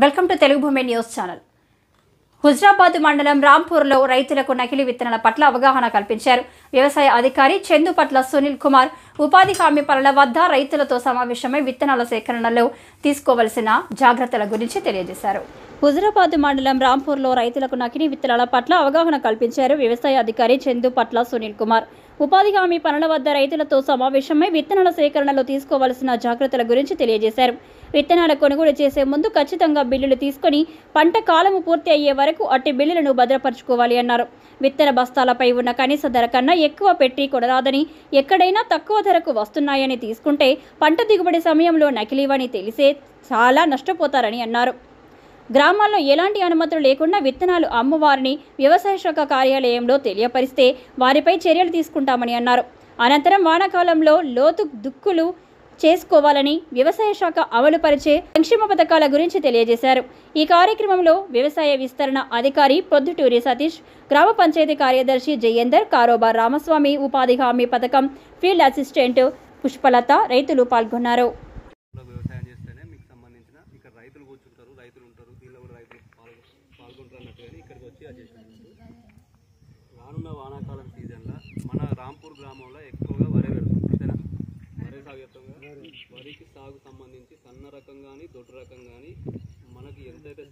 Welcome to Telugu భూమి news channel. Huzurabad మండలం రాంపూర్లో రైతులకు నకిలీ విత్తనాల పట్ల అవగాహన కల్పించారు. వ్యవసాయ అధికారి చందుపట్ల సునీల్ కుమార్ ఉపాధి హామీ పనుల వద్ద రైతులతో సమావేశమై విత్తనాల సేకరణలో తీసుకోవలసిన జాగ్రత్తల గురించి తెలియజేశారు. హుజరాబాద్ మండలం రాంపూర్లో రైతులకు నకిలీ విత్తనాల పట్ల అవగాహన కల్పించారు. వ్యవసాయ అధికారి చందుపట్ల సునీల్ కుమార్ ఉపాధి హామీ పనుల వద్ద రైతులతో సమావేశమై విత్తనాల సేకరణలో తీసుకోవలసిన జాగ్రత్తల గురించి తెలియజేశారు. విత్తనాల కొనుగోలు చేసే ముందు ఖచ్చితంగా బిల్లులు తీసుకుని పంట కాలము పూర్తి అయ్యే వరకు అట్టి బిల్లులను భద్రపరచుకోవాలి అన్నారు. విత్తన బస్తాలపై ఉన్న కనీస ధర కన్నా ఎక్కువ పెట్టి కొనరాదని, ఎక్కడైనా తక్కువ ధరకు వస్తున్నాయని తీసుకుంటే పంట దిగుబడి సమయంలో నకిలీవని తెలిసే చాలా నష్టపోతారని అన్నారు. గ్రామాల్లో ఎలాంటి అనుమతులు లేకుండా విత్తనాలు అమ్మవారిని వ్యవసాయ శాఖ కార్యాలయంలో తెలియపరిస్తే వారిపై చర్యలు తీసుకుంటామని అన్నారు. అనంతరం వానాకాలంలో లోతు దుక్కులు చేసుకోవాలని వ్యవసాయ శాఖ అమలుపరిచే సంక్షేమ పథకాల గురించి తెలియజేశారు. ఈ కార్యక్రమంలో వ్యవసాయ విస్తరణ అధికారి పొద్దుటూరి సతీష్, గ్రామ పంచాయతీ కార్యదర్శి జయేందర్, కారోబార్ రామస్వామి, ఉపాధి హామీ పథకం ఫీల్డ్ అసిస్టెంట్ పుష్పలత రైతులు పాల్గొన్నారు. రానున్న వానాకాలం సీజన్లో మన రాంపూర్ గ్రామంలో ఎక్కువగా వరి పెడతాం. వరి సాగు వరికి సాగు సంబంధించి సన్న రకం కానీ దొడ్డు రకం కానీ మనకి ఎంతైతే